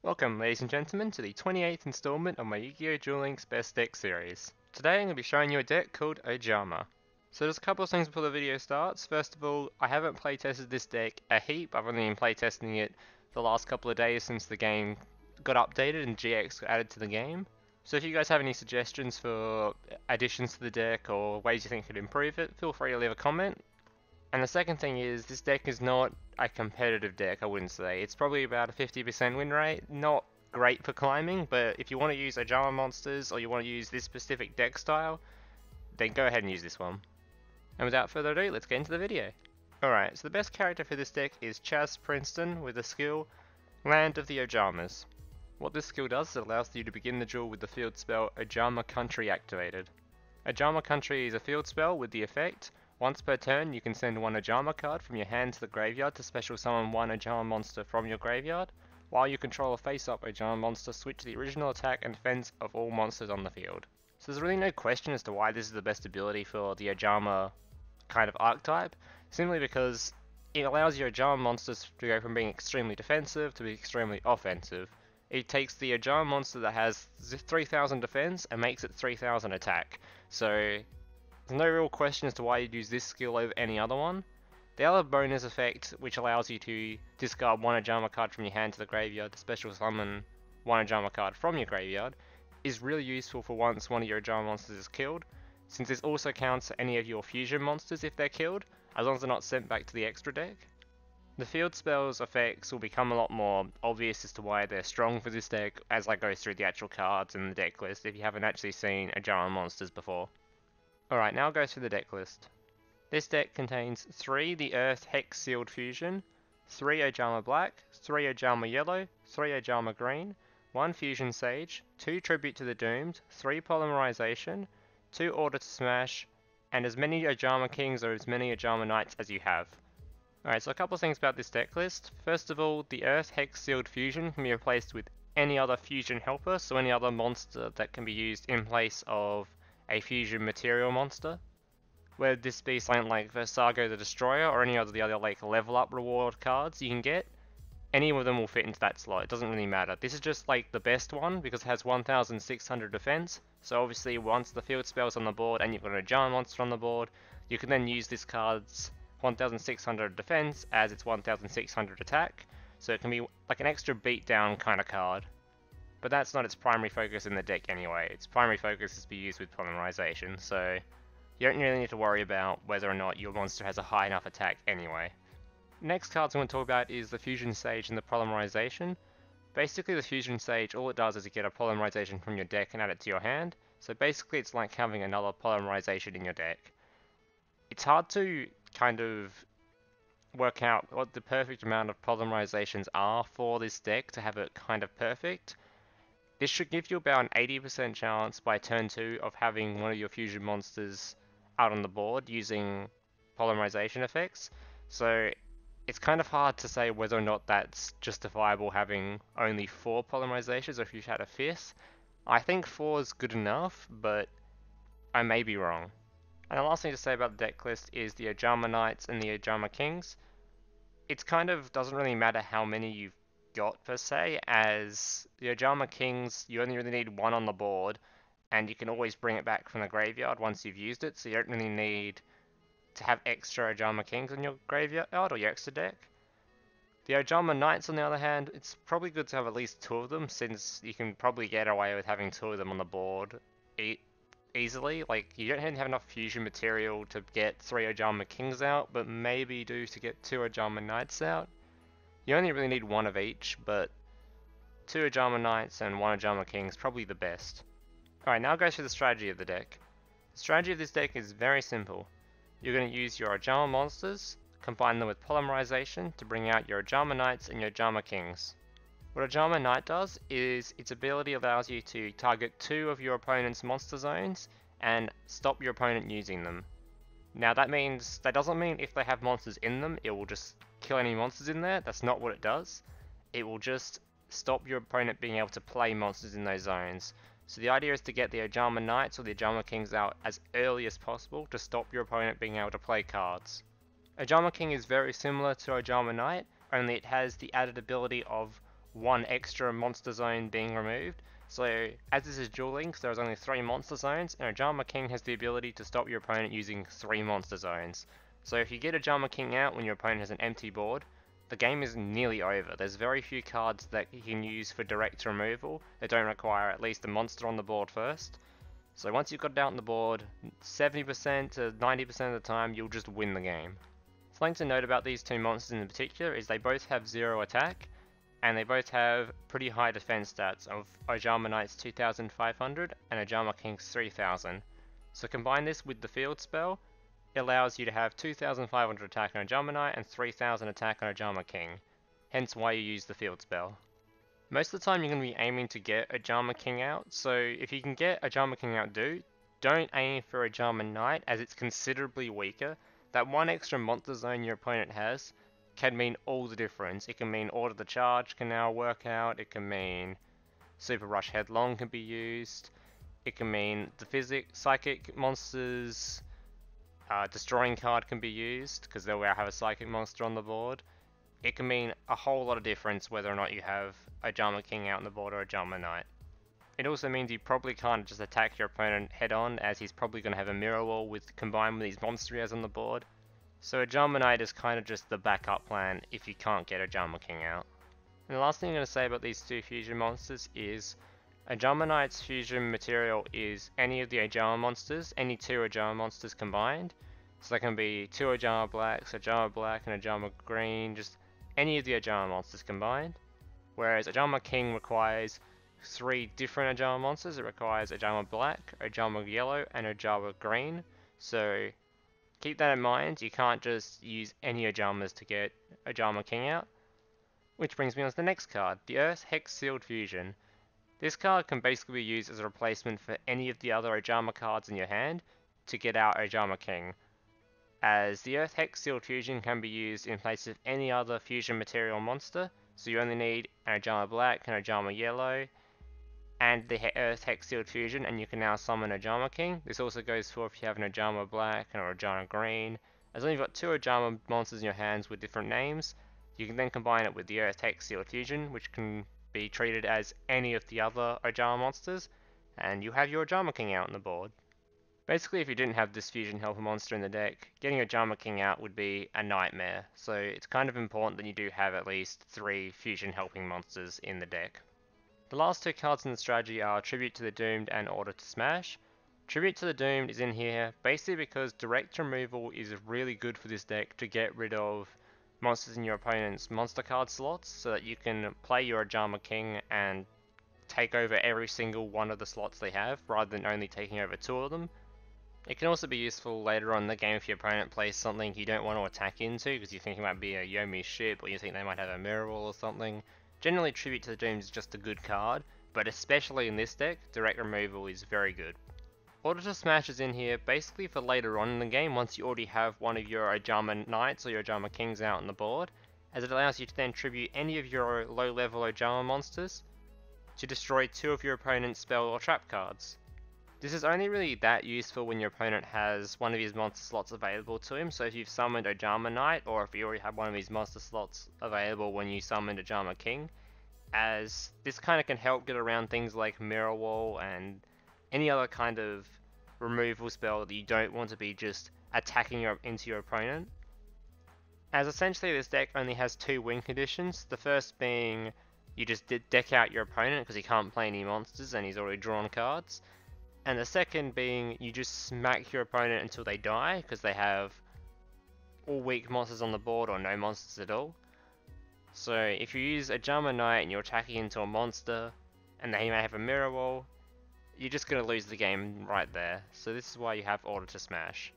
Welcome, ladies and gentlemen, to the 28th installment of my Yu-Gi-Oh! Duel Links Best Deck series. Today I'm going to be showing you a deck called Ojama. So there's a couple of things before the video starts. First of all, I haven't playtested this deck a heap. I've only been playtesting it the last couple of days since the game got updated and GX got added to the game. So if you guys have any suggestions for additions to the deck or ways you think could improve it, feel free to leave a comment. And the second thing is, this deck is not a competitive deck, I wouldn't say. It's probably about a 50% win rate. Not great for climbing, but if you want to use Ojama monsters or you want to use this specific deck style, then go ahead and use this one. And without further ado, let's get into the video. Alright, so the best character for this deck is Chazz Princeton with the skill Land of the Ojamas. What this skill does is it allows you to begin the duel with the field spell Ojama Country activated. Ojama Country is a field spell with the effect once per turn, you can send one Ojama card from your hand to the graveyard to special summon one Ojama monster from your graveyard. While you control a face-up Ojama monster, switch the original attack and defense of all monsters on the field. So there's really no question as to why this is the best ability for the Ojama kind of archetype, simply because it allows your Ojama monsters to go from being extremely defensive to be extremely offensive. It takes the Ojama monster that has 3000 defense and makes it 3000 attack. So there's no real question as to why you'd use this skill over any other one. The other bonus effect, which allows you to discard one Ojama card from your hand to the graveyard to special summon one Ojama card from your graveyard, is really useful for once one of your Ojama monsters is killed, since this also counts for any of your fusion monsters if they're killed, as long as they're not sent back to the extra deck. The field spells effects will become a lot more obvious as to why they're strong for this deck as I go through the actual cards and the deck list if you haven't actually seen Ojama monsters before. Alright, now I'll go through the deck list. This deck contains 3 the Earth Hex-Sealed Fusion, 3 Ojama Black, 3 Ojama Yellow, 3 Ojama Green, 1 Fusion Sage, 2 Tribute to the Doomed, 3 Polymerization, 2 Order to Smash, and as many Ojama Kings or as many Ojama Knights as you have. Alright, so a couple of things about this deck list. First of all, the Earth Hex-Sealed Fusion can be replaced with any other fusion helper, so any other monster that can be used in place of a fusion material monster. Whether this be something like Versago the Destroyer or any of the other like level up reward cards you can get, any of them will fit into that slot. It doesn't really matter. This is just like the best one because it has 1600 defense, so obviously once the field spell's on the board and you've got a Ojama monster on the board, you can then use this card's 1600 defense as its 1600 attack, so it can be like an extra beatdown kind of card. But that's not its primary focus in the deck anyway. Its primary focus is to be used with Polymerization, so you don't really need to worry about whether or not your monster has a high enough attack anyway. Next cards I want to talk about is the Fusion Sage and the Polymerization. Basically the Fusion Sage, all it does is you get a Polymerization from your deck and add it to your hand, so basically it's like having another Polymerization in your deck. It's hard to kind of work out what the perfect amount of Polymerizations are for this deck to have it kind of perfect. This should give you about an 80% chance by turn 2 of having one of your fusion monsters out on the board using polymerization effects. So it's kind of hard to say whether or not that's justifiable having only 4 polymerizations or if you've had a 5th. I think 4 is good enough, but I may be wrong. And the last thing to say about the deck list is the Ojama Knights and the Ojama Kings. It kind of doesn't really matter how many you've got per se, as the Ojama Kings, you only really need 1 on the board, and you can always bring it back from the graveyard once you've used it, so you don't really need to have extra Ojama Kings on your graveyard or your extra deck. The Ojama Knights, on the other hand, it's probably good to have at least 2 of them, since you can probably get away with having 2 of them on the board easily. Like, you don't have enough fusion material to get 3 Ojama Kings out, but maybe do to get 2 Ojama Knights out. You only really need 1 of each, but 2 Ojama Knights and 1 Ojama King is probably the best. Alright, now I'll go through the strategy of the deck. The strategy of this deck is very simple. You're going to use your Ojama monsters, combine them with Polymerization to bring out your Ojama Knights and your Ojama Kings. What Ojama Knight does is its ability allows you to target 2 of your opponent's monster zones and stop your opponent using them. Now that doesn't mean if they have monsters in them, it will just kill any monsters in there. That's not what it does. It will just stop your opponent being able to play monsters in those zones. So the idea is to get the Ojama Knights or the Ojama Kings out as early as possible to stop your opponent being able to play cards. Ojama King is very similar to Ojama Knight, only it has the added ability of one extra monster zone being removed. So as this is Duel Links, there's only 3 monster zones, and Ojama King has the ability to stop your opponent using 3 monster zones. So if you get Ojama King out when your opponent has an empty board, the game is nearly over. There's very few cards that you can use for direct removal that don't require at least a monster on the board first. So once you've got it out on the board, 70% to 90% of the time you'll just win the game. Something to note about these 2 monsters in particular is they both have 0 attack, and they both have pretty high defense stats of Ojama Knight's 2500 and Ojama King's 3000. So combine this with the field spell, it allows you to have 2500 attack on Ojama Knight and 3000 attack on Ojama King, hence why you use the field spell. Most of the time you're going to be aiming to get Ojama King out, so if you can get Ojama King out, don't aim for Ojama Knight as it's considerably weaker. That one extra monster zone your opponent has can mean all the difference. It can mean Order the Charge can now work out, it can mean Super Rush Headlong can be used, it can mean the psychic monsters, Destroying card can be used because they'll have a psychic monster on the board. It can mean a whole lot of difference whether or not you have Ojama King out on the board or Ojama Knight. It also means you probably can't just attack your opponent head on, as he's probably going to have a mirror wall combined with these monsters he has on the board. So Ojama Knight is kind of just the backup plan if you can't get Ojama King out. And the last thing I'm going to say about these 2 fusion monsters is Ojama Knight's fusion material is any of the Ojama monsters, any 2 Ojama monsters combined. So that can be 2 Ojama Blacks, Ojama Black and Ojama Green, just any of the Ojama monsters combined. Whereas Ojama King requires 3 different Ojama monsters. It requires Ojama Black, Ojama Yellow and Ojama Green. So keep that in mind, you can't just use any Ojamas to get Ojama King out. Which brings me on to the next card, the Earth Hex-Sealed Fusion. This card can basically be used as a replacement for any of the other Ojama cards in your hand to get out Ojama King, as the Earth Hex-Sealed Fusion can be used in place of any other fusion material monster, so you only need an Ojama Black and Ojama Yellow and the Earth Hex-Sealed Fusion, and you can now summon Ojama King. This also goes for if you have an Ojama Black or Ojama Green. As long as you've got 2 Ojama monsters in your hands with different names, you can then combine it with the Earth Hex-Sealed Fusion, which can be treated as any of the other Ojama monsters, and you have your Ojama King out on the board. Basically, if you didn't have this fusion helper monster in the deck, getting Ojama King out would be a nightmare, so it's kind of important that you do have at least 3 fusion helping monsters in the deck. The last 2 cards in the strategy are Tribute to the Doomed and Order to Smash. Tribute to the Doomed is in here basically because direct removal is really good for this deck to get rid of monsters in your opponent's monster card slots, so that you can play your Ojama King and take over every single one of the slots they have, rather than only taking over 2 of them. It can also be useful later on in the game if your opponent plays something you don't want to attack into because you think it might be a Yomi ship or you think they might have a mirror wall or something. Generally, Tribute to the Doomed is just a good card, but especially in this deck, direct removal is very good. Order to Smash is in here basically for later on in the game once you already have one of your Ojama Knights or your Ojama Kings out on the board, as it allows you to then tribute any of your low level Ojama monsters to destroy 2 of your opponent's spell or trap cards. This is only really that useful when your opponent has one of his monster slots available to him, so if you've summoned Ojama Knight, or if you already have one of his monster slots available when you summoned Ojama King, as this kind of can help get around things like Mirror Wall and any other kind of removal spell that you don't want to be just attacking into your opponent. As essentially this deck only has 2 win conditions, the first being you just deck out your opponent because he can't play any monsters and he's already drawn cards. And the second being, you just smack your opponent until they die, because they have all weak monsters on the board or no monsters at all. So if you use Ojama Knight and you're attacking into a monster, and he may have a mirror wall, you're just going to lose the game right there. So this is why you have Order to Smash.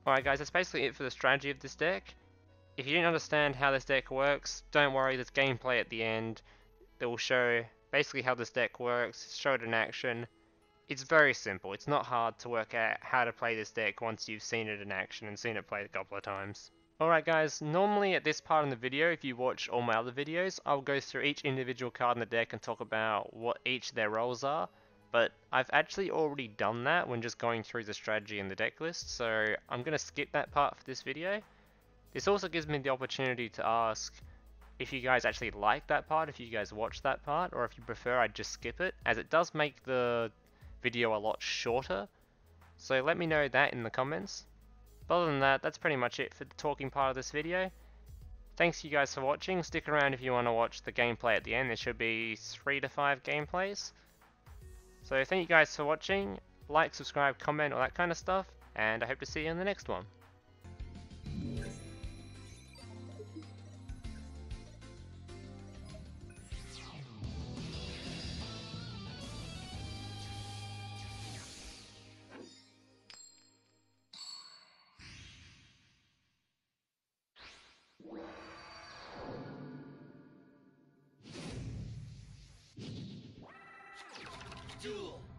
Alright guys, that's basically it for the strategy of this deck. If you didn't understand how this deck works, don't worry, there's gameplay at the end that will show basically how this deck works, show it in action. It's very simple, it's not hard to work out how to play this deck once you've seen it in action and seen it played a couple of times. Alright guys, normally at this part in the video, if you watch all my other videos, I'll go through each individual card in the deck and talk about what each of their roles are, but I've actually already done that when just going through the strategy in the deck list, so I'm going to skip that part for this video. This also gives me the opportunity to ask if you guys actually like that part, if you guys watch that part, or if you prefer I just skip it, as it does make the video a lot shorter. So let me know that in the comments. But other than that, that's pretty much it for the talking part of this video. Thanks you guys for watching. Stick around if you want to watch the gameplay at the end. There should be 3 to 5 gameplays. So thank you guys for watching. Like, subscribe, comment, all that kind of stuff. And I hope to see you in the next one. Duel!